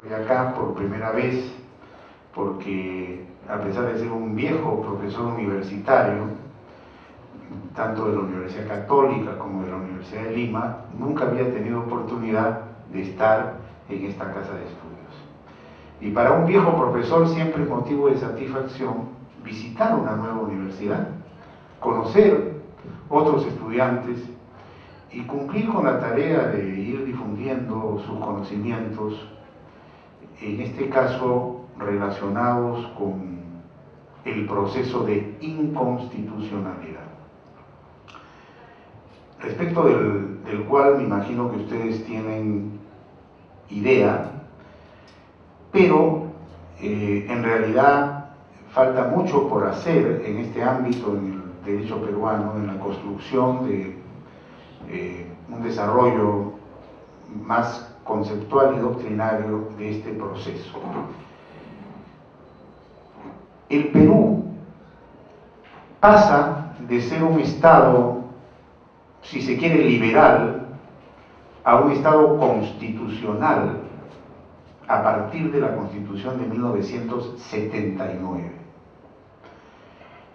Estoy acá por primera vez porque, a pesar de ser un viejo profesor universitario, tanto de la Universidad Católica como de la Universidad de Lima, nunca había tenido oportunidad de estar en esta casa de estudios. Y para un viejo profesor siempre es motivo de satisfacción visitar una nueva universidad, conocer otros estudiantes y cumplir con la tarea de ir difundiendo sus conocimientos, en este caso relacionados con el proceso de inconstitucionalidad, respecto del cual me imagino que ustedes tienen idea, pero en realidad falta mucho por hacer en este ámbito, en el derecho peruano, en la construcción de un desarrollo más conceptual y doctrinario de este proceso. El Perú pasa de ser un Estado, si se quiere, liberal, a un Estado constitucional a partir de la Constitución de 1979,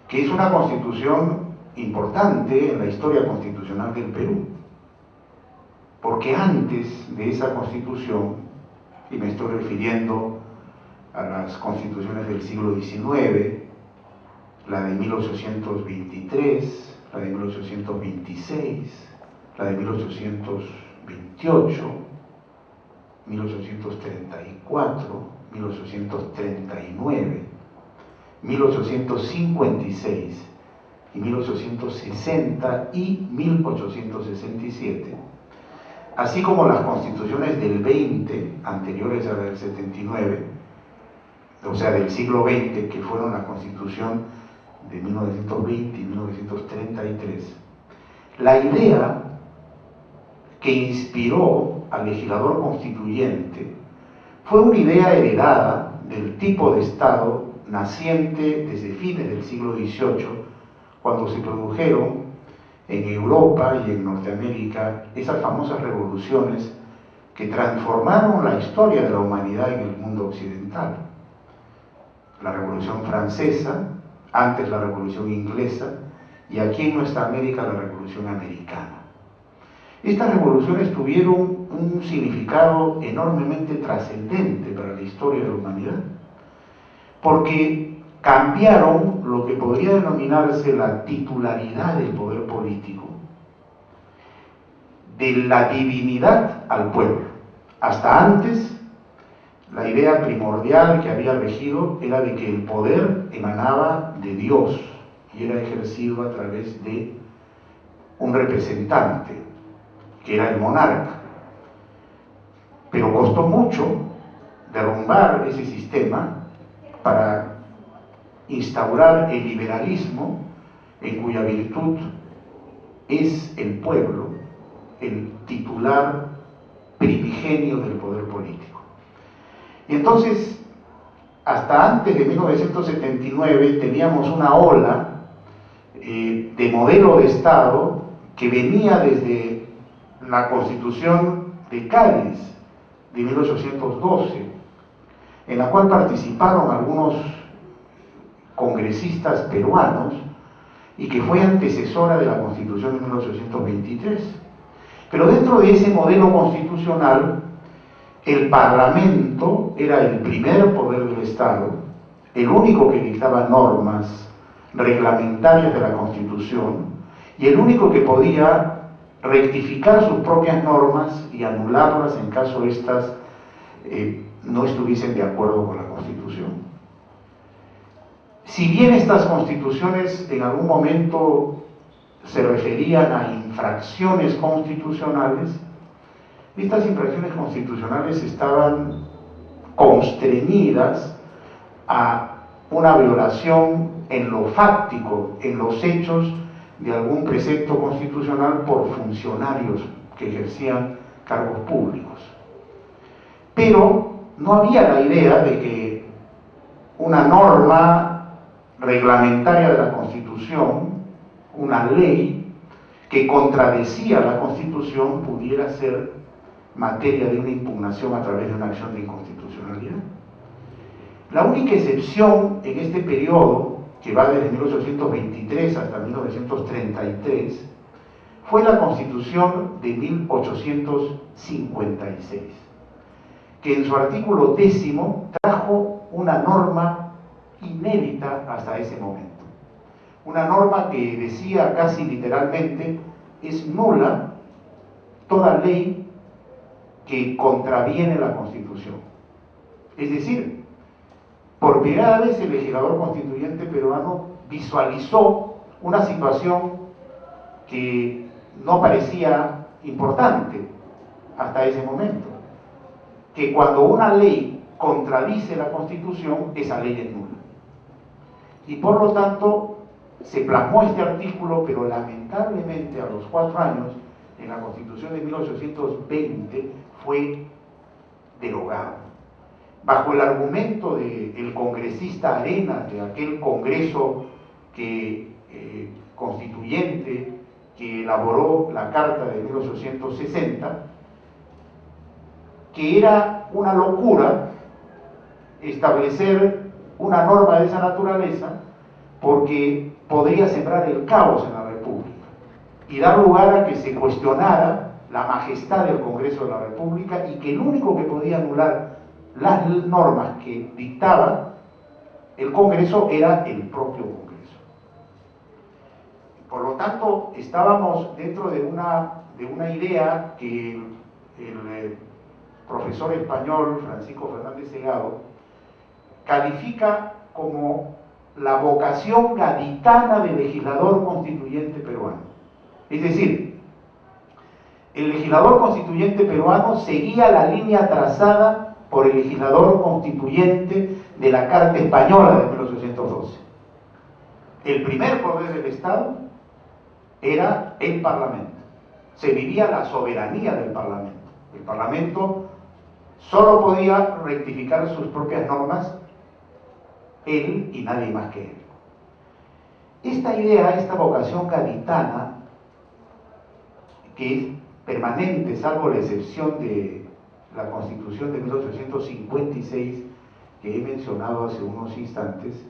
que es una constitución importante en la historia constitucional del Perú, porque antes de esa constitución, y me estoy refiriendo a las constituciones del siglo XIX, la de 1823, la de 1826, la de 1828, 1834, 1839, 1856 y 1860 y 1867, así como las constituciones del 20, anteriores a la del 79, o sea, del siglo XX, que fueron la constitución de 1920 y 1933, la idea que inspiró al legislador constituyente fue una idea heredada del tipo de Estado naciente desde fines del siglo XVIII, cuando se produjeron en Europa y en Norteamérica esas famosas revoluciones que transformaron la historia de la humanidad en el mundo occidental. La Revolución Francesa, antes la Revolución Inglesa, y aquí en nuestra América la Revolución Americana. Estas revoluciones tuvieron un significado enormemente trascendente para la historia de la humanidad, porque cambiaron lo que podría denominarse la titularidad del poder político, de la divinidad al pueblo. Hasta antes, la idea primordial que había regido era de que el poder emanaba de Dios y era ejercido a través de un representante, que era el monarca. Pero costó mucho derrumbar ese sistema para instaurar el liberalismo, en cuya virtud es el pueblo el titular primigenio del poder político. Y entonces, hasta antes de 1979 teníamos una ola de modelo de Estado que venía desde la Constitución de Cádiz de 1812, en la cual participaron algunos congresistas peruanos y que fue antecesora de la Constitución de 1823. Pero dentro de ese modelo constitucional, el Parlamento era el primer poder del Estado, el único que dictaba normas reglamentarias de la Constitución y el único que podía rectificar sus propias normas y anularlas en caso éstas no estuviesen de acuerdo con la Constitución. Si bien estas constituciones en algún momento se referían a infracciones constitucionales, estas infracciones constitucionales estaban constreñidas a una violación en lo fáctico, en los hechos de algún precepto constitucional por funcionarios que ejercían cargos públicos. Pero no había la idea de que una norma reglamentaria de la Constitución, una ley que contradecía la Constitución, pudiera ser materia de una impugnación a través de una acción de inconstitucionalidad. La única excepción en este periodo, que va desde 1823 hasta 1933, fue la Constitución de 1856, que en su artículo 10º trajo una norma inédita hasta ese momento. Una norma que decía casi literalmente: es nula toda ley que contraviene la Constitución. Es decir, por primera vez el legislador constituyente peruano visualizó una situación que no parecía importante hasta ese momento, que cuando una ley contradice la Constitución, esa ley es nula. Y por lo tanto se plasmó este artículo, pero lamentablemente a los 4 años, en la Constitución de 1820, fue derogado, bajo el argumento del congresista Arenas, de aquel congreso constituyente que elaboró la Carta de 1860, que era una locura establecer una norma de esa naturaleza, porque podría sembrar el caos en la República y dar lugar a que se cuestionara la majestad del Congreso de la República, y que el único que podía anular las normas que dictaba el Congreso era el propio Congreso. Por lo tanto, estábamos dentro de una idea que el profesor español Francisco Fernández Segado califica como la vocación gaditana del legislador constituyente peruano. Es decir, el legislador constituyente peruano seguía la línea trazada por el legislador constituyente de la Carta Española de 1812. El primer poder del Estado era el Parlamento. Se vivía la soberanía del Parlamento. El Parlamento solo podía rectificar sus propias normas, él y nadie más que él. Esta idea, esta vocación gaditana, que es permanente, salvo la excepción de la Constitución de 1856, que he mencionado hace unos instantes,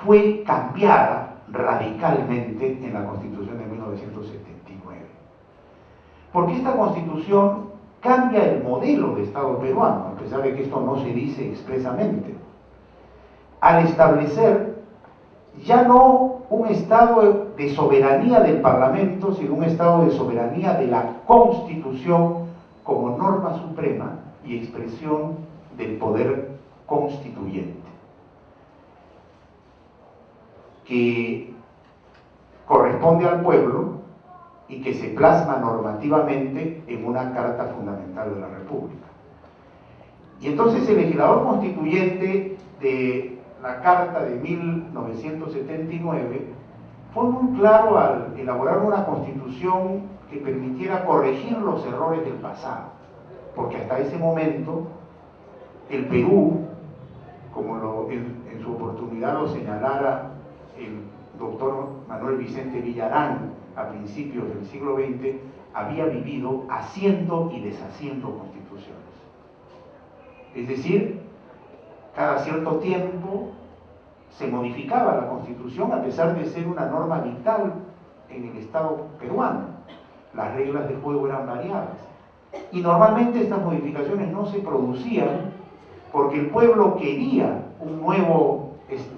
fue cambiada radicalmente en la Constitución de 1979. Porque esta Constitución cambia el modelo de Estado peruano, a pesar de que esto no se dice expresamente, al establecer ya no un estado de soberanía del Parlamento, sino un estado de soberanía de la Constitución como norma suprema y expresión del poder constituyente, que corresponde al pueblo y que se plasma normativamente en una Carta Fundamental de la República. Y entonces el legislador constituyente de la Carta de 1979 fue muy claro al elaborar una constitución que permitiera corregir los errores del pasado, porque hasta ese momento el Perú, como en su oportunidad lo señalara el doctor Manuel Vicente Villarán a principios del siglo XX, había vivido haciendo y deshaciendo constituciones. Es decir, cada cierto tiempo se modificaba la Constitución, a pesar de ser una norma vital en el Estado peruano. Las reglas de juego eran variables. Y normalmente estas modificaciones no se producían porque el pueblo quería un nuevo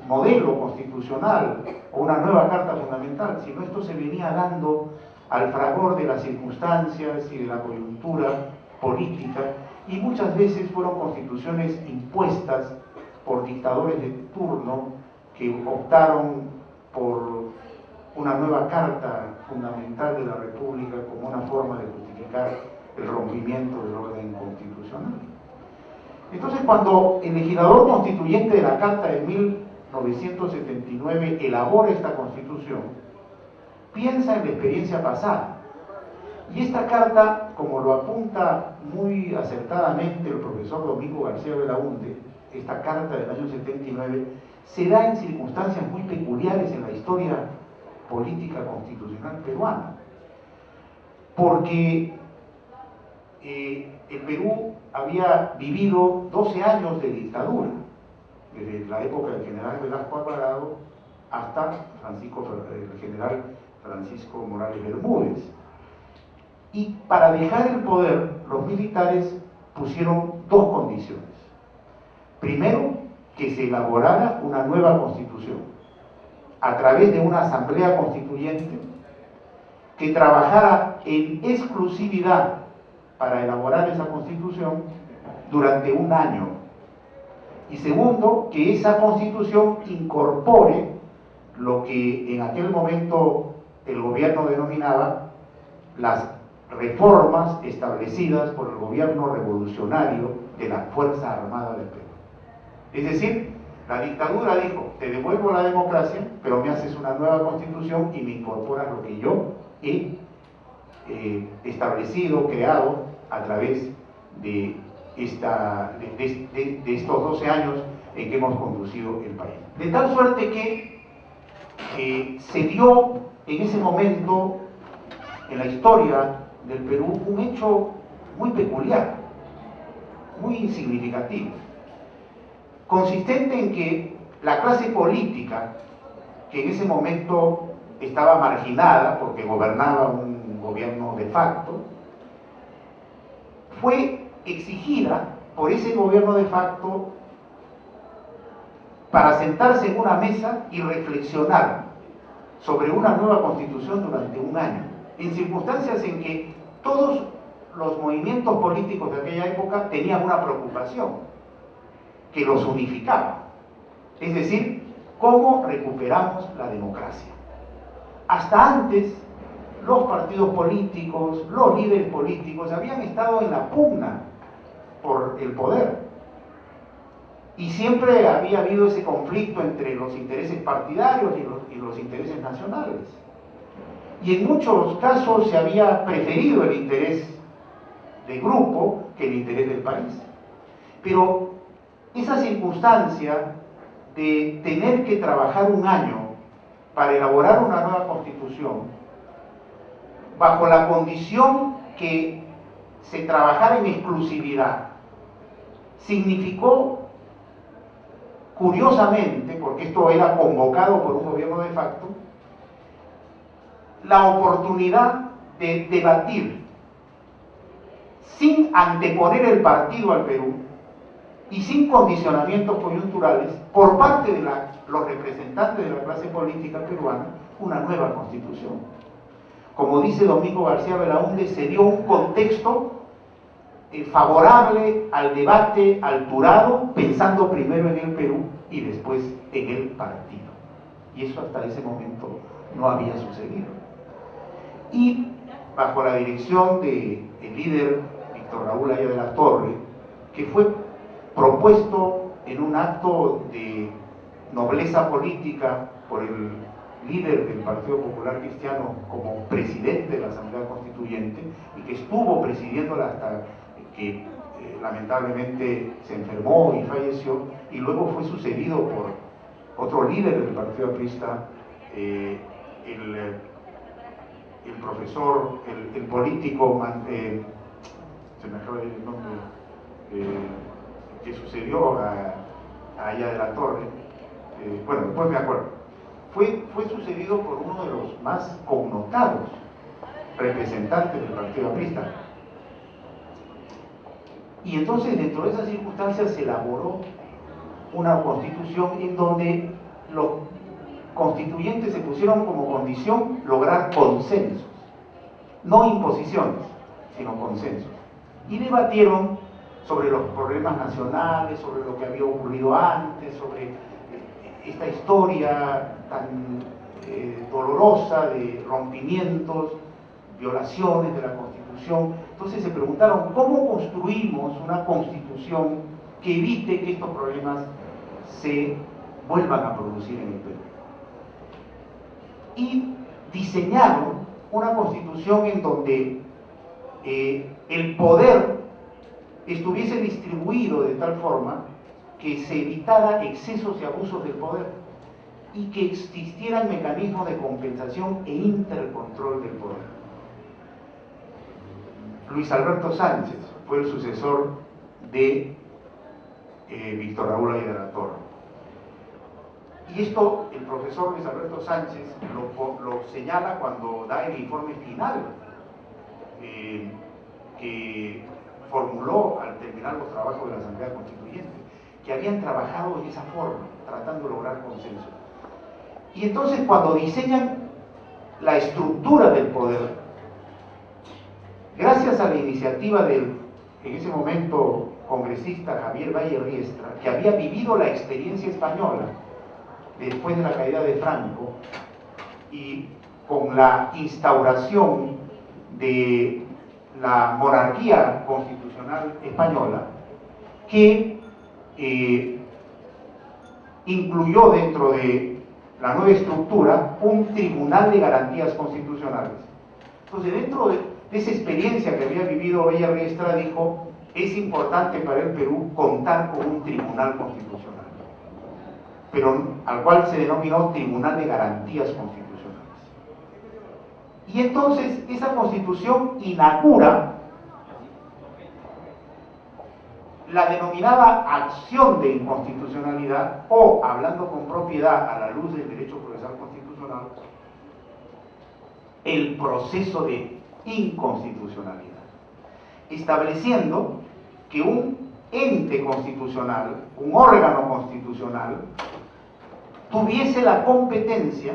modelo constitucional o una nueva Carta Fundamental, sino esto se venía dando al fragor de las circunstancias y de la coyuntura política, y muchas veces fueron constituciones impuestas por dictadores de turno que optaron por una nueva Carta Fundamental de la República como una forma de justificar el rompimiento del orden constitucional. Entonces, cuando el legislador constituyente de la Carta de 1979 elabora esta Constitución, piensa en la experiencia pasada. Y esta carta, como lo apunta muy acertadamente el profesor Domingo García Belaúnde, esta carta del año 79, se da en circunstancias muy peculiares en la historia política constitucional peruana. Porque el Perú había vivido 12 años de dictadura, desde la época del general Velasco Alvarado hasta el general Francisco Morales Bermúdez. Y para dejar el poder, los militares pusieron dos condiciones. Primero, que se elaborara una nueva constitución a través de una asamblea constituyente que trabajara en exclusividad para elaborar esa constitución durante un año. Y segundo, que esa constitución incorpore lo que en aquel momento el gobierno denominaba las reformas establecidas por el gobierno revolucionario de la Fuerza Armada del Perú. Es decir, la dictadura dijo, te devuelvo la democracia, pero me haces una nueva constitución y me incorporas lo que yo he establecido, creado a través de estos 12 años en que hemos conducido el país. De tal suerte que se dio en ese momento en la historia del Perú un hecho muy peculiar, muy significativo, consistente en que la clase política, que en ese momento estaba marginada porque gobernaba un gobierno de facto, fue exigida por ese gobierno de facto para sentarse en una mesa y reflexionar sobre una nueva constitución durante un año, en circunstancias en que todos los movimientos políticos de aquella época tenían una preocupación que los unificaba, es decir, cómo recuperamos la democracia. Hasta antes, los partidos políticos, los líderes políticos habían estado en la pugna por el poder y siempre había habido ese conflicto entre los intereses partidarios y los intereses nacionales, y en muchos casos se había preferido el interés de grupo que el interés del país. Pero esa circunstancia de tener que trabajar un año para elaborar una nueva constitución, bajo la condición que se trabajara en exclusividad, significó, curiosamente, porque esto era convocado por un gobierno de facto, la oportunidad de debatir sin anteponer el partido al Perú y sin condicionamientos coyunturales por parte de los representantes de la clase política peruana una nueva constitución. Como dice Domingo García Belaúnde, se dio un contexto favorable al debate alturado, pensando primero en el Perú y después en el partido. Y eso hasta ese momento no había sucedido. Y bajo la dirección del líder Víctor Raúl Haya de la Torre, que fue propuesto en un acto de nobleza política por el líder del Partido Popular Cristiano como presidente de la Asamblea Constituyente, y que estuvo presidiéndola hasta que lamentablemente se enfermó y falleció, y luego fue sucedido por otro líder del Partido Aprista, el profesor, el político, se me acaba de ir el nombre, que sucedió a Haya de la Torre, bueno, después me acuerdo, fue sucedido por uno de los más connotados representantes del Partido Aprista. Y entonces, dentro de esas circunstancias, se elaboró una constitución en donde los constituyentes se pusieron como condición lograr consensos, no imposiciones, sino consensos, y debatieron sobre los problemas nacionales, sobre lo que había ocurrido antes, sobre esta historia tan dolorosa de rompimientos, violaciones de la Constitución. Entonces se preguntaron, ¿cómo construimos una Constitución que evite que estos problemas se vuelvan a producir en el Perú? Y diseñaron una Constitución en donde el poder estuviese distribuido de tal forma que se evitara excesos y abusos del poder y que existieran mecanismos de compensación e intercontrol del poder. Luis Alberto Sánchez fue el sucesor de Víctor Raúl Ayala de la Torre. Y esto el profesor Luis Alberto Sánchez lo señala cuando da el informe final que formuló al terminar los trabajos de la Asamblea Constituyente, que habían trabajado en esa forma, tratando de lograr consenso. Y entonces cuando diseñan la estructura del poder, gracias a la iniciativa del, en ese momento, congresista Javier Valle Riestra, que había vivido la experiencia española después de la caída de Franco y con la instauración de la monarquía constitucional española, que incluyó dentro de la nueva estructura un tribunal de garantías constitucionales. Entonces, dentro de esa experiencia que había vivido Valle Riestra, dijo: es importante para el Perú contar con un tribunal constitucional, pero al cual se denominó Tribunal de Garantías Constitucionales. Y entonces esa constitución inaugura la denominada acción de inconstitucionalidad, o, hablando con propiedad a la luz del derecho procesal constitucional, el proceso de inconstitucionalidad, estableciendo que un ente constitucional, un órgano constitucional, tuviese la competencia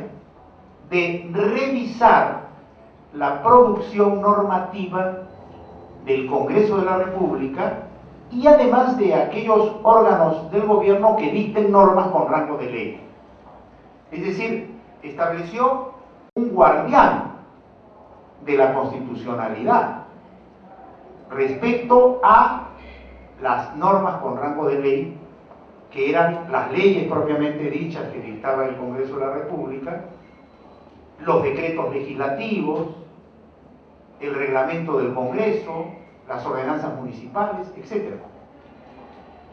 de revisar la producción normativa del Congreso de la República y además de aquellos órganos del gobierno que dicten normas con rango de ley. Es decir, estableció un guardián de la constitucionalidad respecto a las normas con rango de ley, que eran las leyes propiamente dichas que dictaba el Congreso de la República, los decretos legislativos, el reglamento del Congreso, las ordenanzas municipales, etc.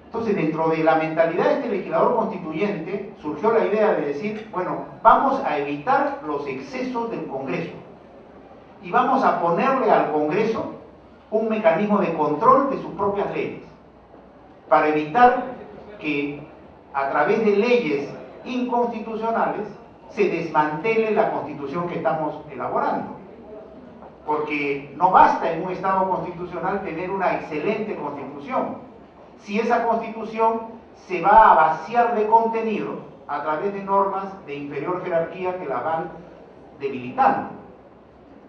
Entonces, dentro de la mentalidad de este legislador constituyente, surgió la idea de decir: bueno, vamos a evitar los excesos del Congreso y vamos a ponerle al Congreso un mecanismo de control de sus propias leyes, para evitar que a través de leyes inconstitucionales se desmantele la Constitución que estamos elaborando. Porque no basta en un Estado constitucional tener una excelente Constitución, si esa Constitución se va a vaciar de contenido a través de normas de inferior jerarquía que la van debilitando.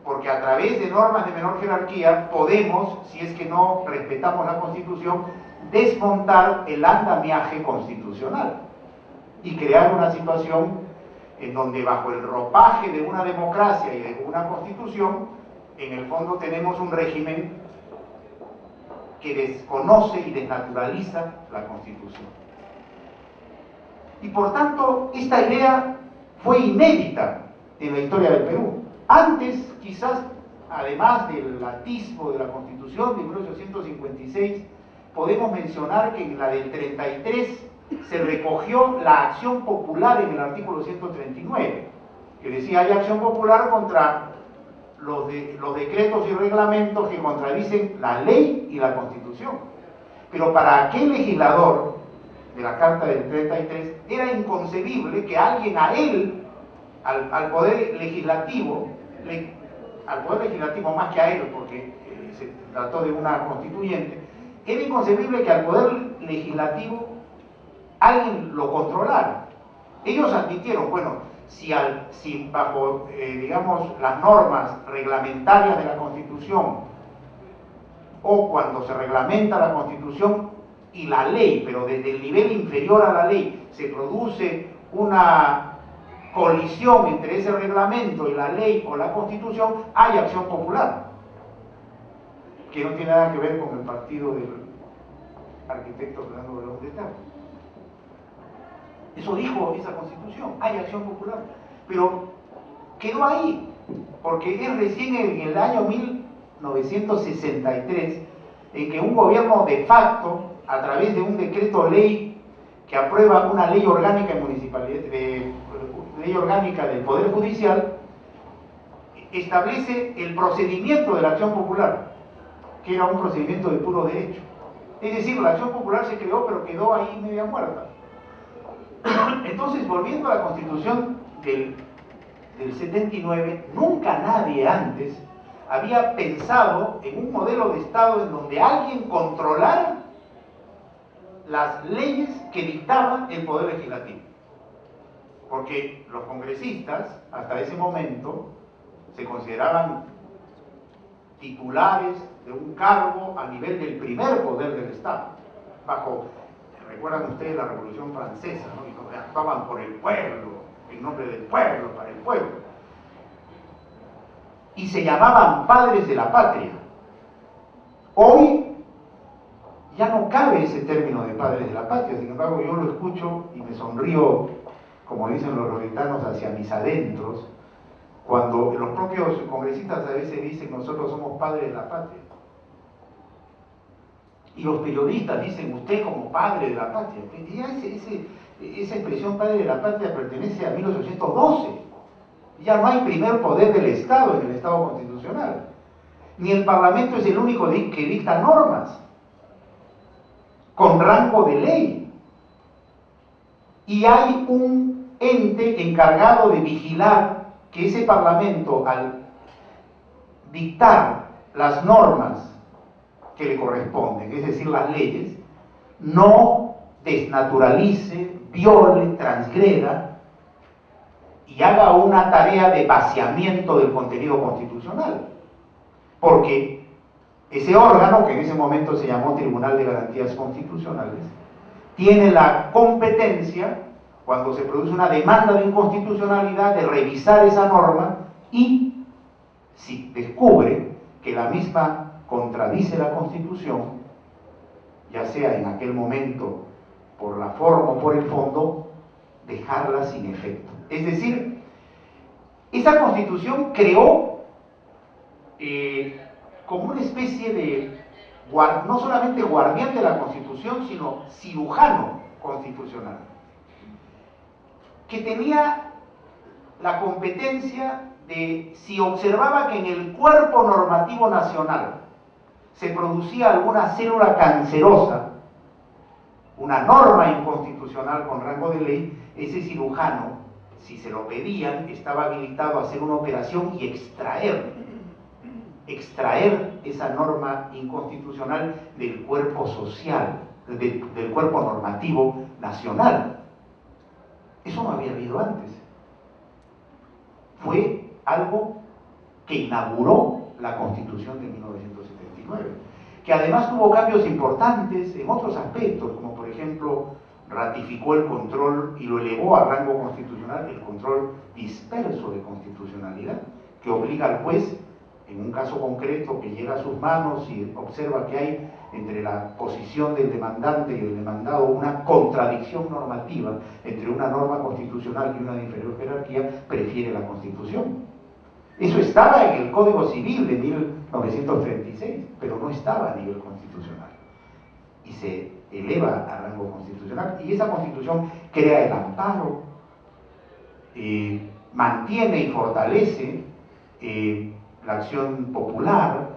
Porque a través de normas de menor jerarquía podemos, si es que no respetamos la Constitución, desmontar el andamiaje constitucional y crear una situación en donde, bajo el ropaje de una democracia y de una Constitución, en el fondo tenemos un régimen que desconoce y desnaturaliza la Constitución. Y por tanto, esta idea fue inédita en la historia del Perú. Antes, quizás, además del atisbo de la Constitución de 1856, podemos mencionar que en la del 33 se recogió la acción popular en el artículo 139, que decía: hay acción popular contra los decretos y reglamentos que contradicen la ley y la Constitución. Pero para aquel legislador de la Carta del 33 era inconcebible que alguien a él, al poder legislativo más que a él, porque se trató de una constituyente, era inconcebible que al poder legislativo alguien lo controlara. Ellos admitieron: bueno, si bajo, digamos, las normas reglamentarias de la Constitución, o cuando se reglamenta la Constitución y la ley, pero desde el nivel inferior a la ley, se produce una colisión entre ese reglamento y la ley o la Constitución, hay acción popular, que no tiene nada que ver con el partido del arquitecto Fernando Belón de Taro. Eso dijo esa Constitución: hay acción popular. Pero quedó ahí, porque es recién en el año 1963 en que un gobierno de facto, a través de un decreto ley que aprueba una ley orgánica ley orgánica del Poder Judicial, establece el procedimiento de la acción popular. que era un procedimiento de puro derecho. Es decir, la acción popular se creó, pero quedó ahí media muerta. Entonces, volviendo a la Constitución del 79, nunca nadie antes había pensado en un modelo de Estado en donde alguien controlara las leyes que dictaba el Poder Legislativo. Porque los congresistas, hasta ese momento, se consideraban titulares de un cargo a nivel del primer poder del Estado. Recuerdan ustedes la Revolución Francesa, ¿no? Y actuaban por el pueblo, en nombre del pueblo, para el pueblo. Y se llamaban padres de la patria. Hoy ya no cabe ese término de padres de la patria, sin embargo yo lo escucho y me sonrío, como dicen los roetanos, hacia mis adentros, cuando los propios congresistas a veces dicen nosotros somos padres de la patria. Y los periodistas dicen usted como padre de la patria. Ya esa expresión padre de la patria pertenece a 1812. Ya no hay primer poder del Estado en el Estado constitucional. Ni el Parlamento es el único que dicta normas con rango de ley. Y hay un ente encargado de vigilar que ese Parlamento, al dictar las normas que le corresponden, es decir, las leyes, no desnaturalice, viole, transgreda y haga una tarea de vaciamiento del contenido constitucional. Porque ese órgano, que en ese momento se llamó Tribunal de Garantías Constitucionales, tiene la competencia, cuando se produce una demanda de inconstitucionalidad, de revisar esa norma y, si descubre que la misma contradice la Constitución, ya sea en aquel momento por la forma o por el fondo, dejarla sin efecto. Es decir, esa Constitución creó como una especie de, no solamente guardián de la Constitución, sino cirujano constitucional, que tenía la competencia de, si observaba que en el cuerpo normativo nacional se producía alguna célula cancerosa, una norma inconstitucional con rango de ley, ese cirujano, si se lo pedían, estaba habilitado a hacer una operación y extraer esa norma inconstitucional del cuerpo social, del cuerpo normativo nacional. Eso no había habido antes. Fue algo que inauguró la Constitución de 1979, que además tuvo cambios importantes en otros aspectos, como por ejemplo ratificó el control y lo elevó a rango constitucional, el control disperso de constitucionalidad, que obliga al juez, en un caso concreto que llega a sus manos y observa que hay entre la posición del demandante y del demandado una contradicción normativa entre una norma constitucional y una de inferior jerarquía, prefiere la Constitución. Eso estaba en el Código Civil de 1936, pero no estaba a nivel constitucional. Y se eleva a rango constitucional, y esa Constitución crea el amparo, mantiene y fortalece la acción popular,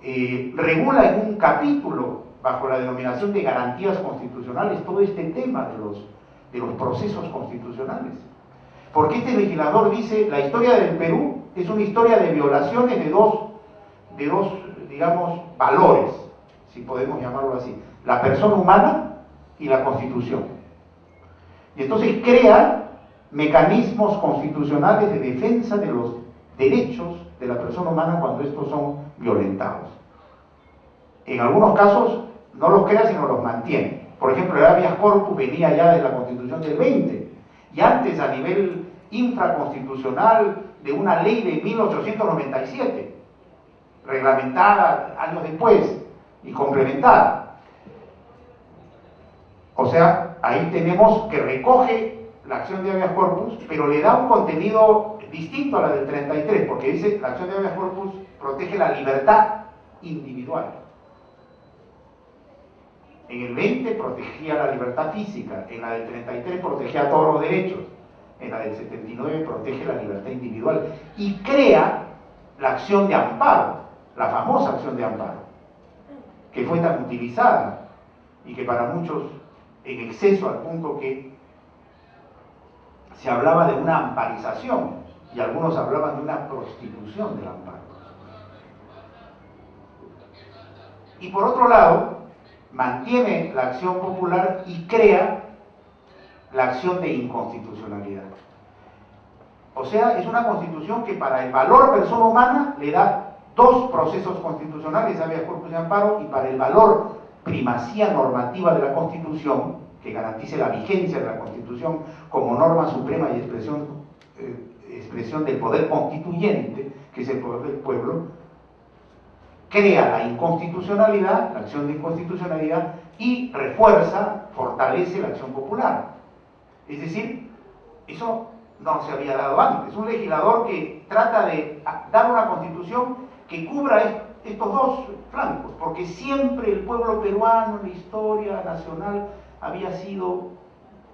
regula en un capítulo, bajo la denominación de garantías constitucionales, todo este tema de los procesos constitucionales. Porque este legislador dice, la historia del Perú es una historia de violaciones de dos, digamos, valores, si podemos llamarlo así, la persona humana y la Constitución. Y entonces crea mecanismos constitucionales de defensa de los derechos de la persona humana cuando estos son violentados. En algunos casos no los crea, sino los mantiene. Por ejemplo, el habeas corpus venía ya de la Constitución del 20, y antes a nivel infraconstitucional de una ley de 1897, reglamentada años después y complementada. O sea, ahí tenemos que recoge la acción de habeas corpus, pero le da un contenido distinto a la del 33, porque dice la acción de habeas corpus protege la libertad individual. En el 20 protegía la libertad física, en la del 33 protegía todos los derechos, en la del 79 protege la libertad individual y crea la acción de amparo. la famosa acción de amparo, que fue tan utilizada y que para muchos en exceso, al punto que se hablaba de una amparización y algunos hablaban de una prostitución del amparo. Y por otro lado, mantiene la acción popular y crea la acción de inconstitucionalidad. O sea, es una constitución que para el valor persona humana le da dos procesos constitucionales, habeas corpus y amparo, y para el valor primacía normativa de la Constitución, que garantice la vigencia de la Constitución como norma suprema y expresión del poder constituyente, que es el poder del pueblo, crea la inconstitucionalidad, la acción de inconstitucionalidad, y refuerza, fortalece la acción popular. Es decir, eso no se había dado antes. Un legislador que trata de dar una constitución que cubra estos dos flancos, porque siempre el pueblo peruano en la historia nacional había sido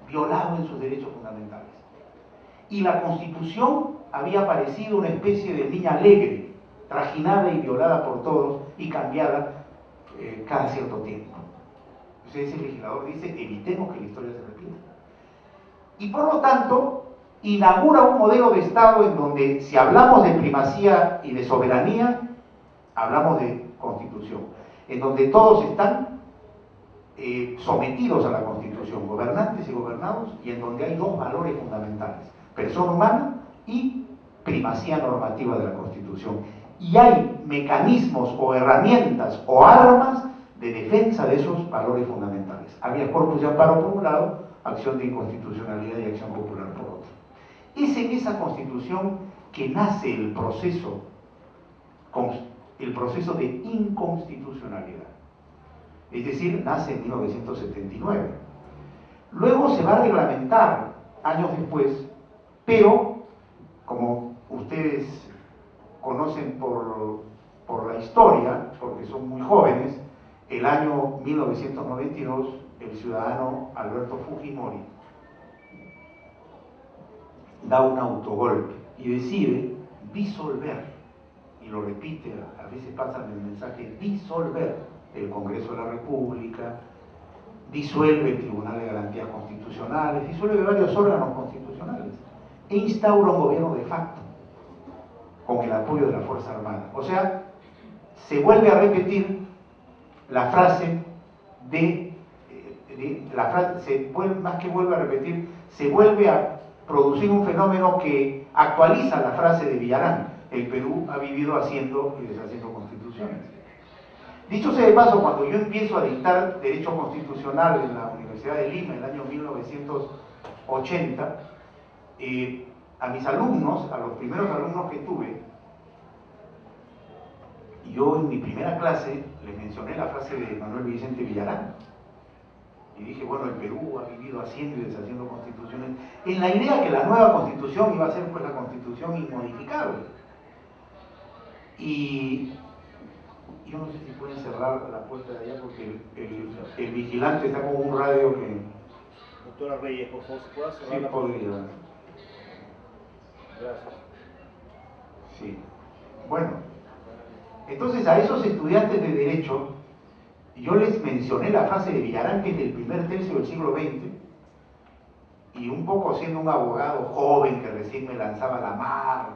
violado en sus derechos fundamentales. Y la Constitución había parecido una especie de niña alegre, trajinada y violada por todos y cambiada cada cierto tiempo. Entonces ese legislador dice, evitemos que la historia se repita. Y por lo tanto, inaugura un modelo de Estado en donde, si hablamos de primacía y de soberanía, hablamos de Constitución, en donde todos están sometidos a la Constitución, gobernantes y gobernados, y en donde hay dos valores fundamentales, persona humana y primacía normativa de la Constitución. Y hay mecanismos o herramientas o armas de defensa de esos valores fundamentales. Habeas corpus y amparo por un lado, acción de inconstitucionalidad y acción popular por otro. Es en esa Constitución que nace el proceso de inconstitucionalidad. Es decir, nace en 1979. Luego se va a reglamentar años después, pero como ustedes conocen por la historia, porque son muy jóvenes, el año 1992, el ciudadano Alberto Fujimori da un autogolpe y decide disolver, y lo repite, a veces pasa el mensaje, disolver el Congreso de la República, disuelve el Tribunal de Garantías Constitucionales, disuelve varios órganos constitucionales e instaura un gobierno de facto con el apoyo de la Fuerza Armada. O sea, se vuelve a repetir la frase más que vuelve a repetir, se vuelve a producir un fenómeno que actualiza la frase de Villarán: el Perú ha vivido haciendo y deshaciendo constituciones. Dicho sea de paso, cuando yo empiezo a dictar Derecho Constitucional en la Universidad de Lima en el año 1980, a mis alumnos, a los primeros alumnos que tuve, yo en mi primera clase les mencioné la frase de Manuel Vicente Villarán. Y dije, bueno, el Perú ha vivido haciendo y deshaciendo constituciones, en la idea que la nueva constitución iba a ser pues la constitución inmodificable. Y yo no sé si pueden cerrar la puerta de allá porque el vigilante está con un radio que... Doctora Reyes, por favor, ¿se puede cerrar Sí, la puerta? podría. Gracias. Sí. Bueno, entonces a esos estudiantes de Derecho, yo les mencioné la frase de Villarán, que es del primer tercio del siglo XX, y un poco siendo un abogado joven que recién me lanzaba a la mar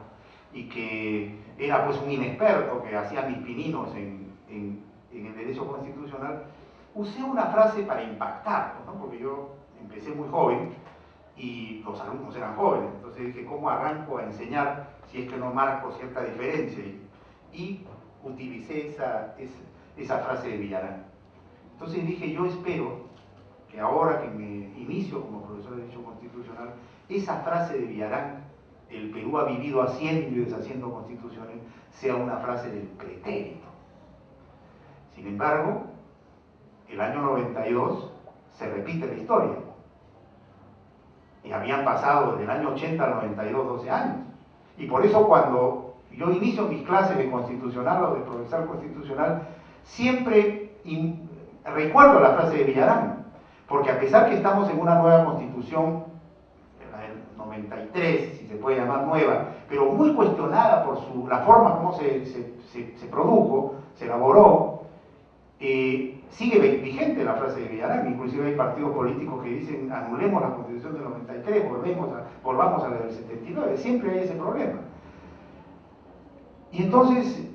y que era pues un inexperto que hacía mis pininos en el derecho constitucional, usé una frase para impactar, ¿no? Porque yo empecé muy joven y los alumnos eran jóvenes, entonces dije, ¿cómo arranco a enseñar si es que no marco cierta diferencia? Y utilicé esa frase de Villarán. Entonces dije, yo espero que ahora que me inicio como profesor de Derecho Constitucional, esa frase de Villarán, el Perú ha vivido haciendo y deshaciendo constituciones, sea una frase del pretérito. Sin embargo, el año 92 se repite la historia. Y habían pasado desde el año 80 al 92 12 años. Y por eso cuando yo inicio mis clases de constitucional o de profesor constitucional, siempre recuerdo la frase de Villarán, porque a pesar que estamos en una nueva constitución, la del 93, si se puede llamar nueva, pero muy cuestionada por la forma como se produjo, se elaboró, sigue vigente la frase de Villarán. Inclusive hay partidos políticos que dicen anulemos la Constitución del 93, volvamos a la del 79, siempre hay ese problema. Y entonces,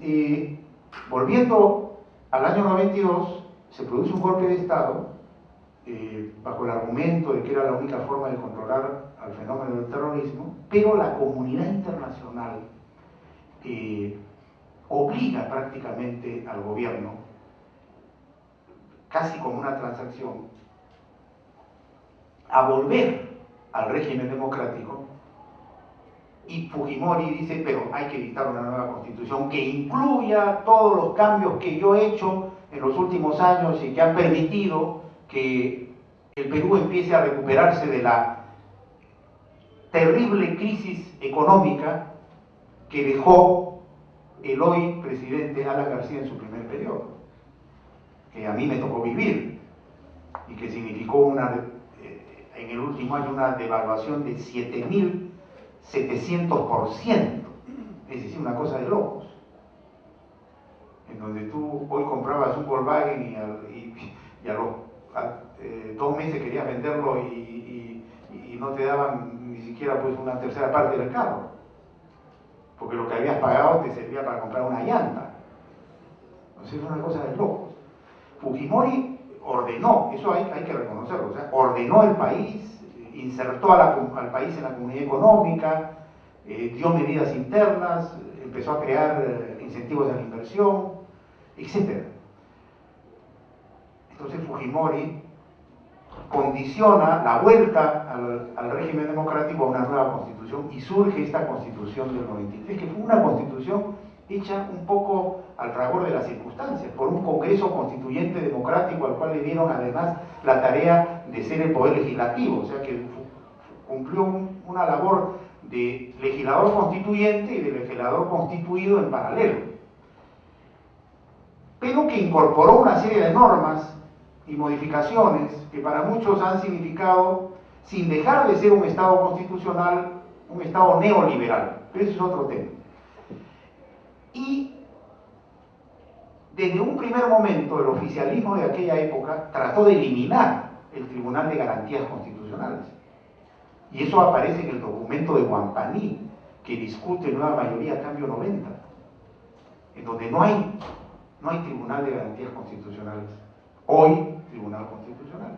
volviendo al año 92, se produce un golpe de Estado, bajo el argumento de que era la única forma de controlar al fenómeno del terrorismo, pero la comunidad internacional obliga prácticamente al gobierno, casi como una transacción, a volver al régimen democrático. Y Fujimori dice, pero hay que dictar una nueva constitución que incluya todos los cambios que yo he hecho en los últimos años y que han permitido que el Perú empiece a recuperarse de la terrible crisis económica que dejó el hoy presidente Alan García en su primer periodo, que a mí me tocó vivir y que significó en el último año una devaluación de 7.700%, es decir, una cosa de locos, en donde tú hoy comprabas un Volkswagen y a los 2 meses querías venderlo y no te daban ni siquiera pues una tercera parte del carro, porque lo que habías pagado te servía para comprar una llanta. Entonces es una cosa de locos. Fujimori ordenó, eso hay que reconocerlo, o sea, ordenó el país, insertó al país en la comunidad económica, dio medidas internas, empezó a crear incentivos a la inversión, etc. Entonces Fujimori condiciona la vuelta al régimen democrático a una nueva constitución y surge esta constitución del 93, que fue una constitución hecha un poco al fragor de las circunstancias, por un Congreso Constituyente democrático al cual le dieron además la tarea de ser el poder legislativo, o sea que cumplió una labor de legislador constituyente y de legislador constituido en paralelo, pero que incorporó una serie de normas y modificaciones que para muchos han significado, sin dejar de ser un Estado constitucional, un Estado neoliberal, pero eso es otro tema. Y desde un primer momento el oficialismo de aquella época trató de eliminar el Tribunal de Garantías Constitucionales. Y eso aparece en el documento de Guampaní, que discute Nueva Mayoría Cambio 90, en donde no hay Tribunal de Garantías Constitucionales. Hoy, Tribunal Constitucional.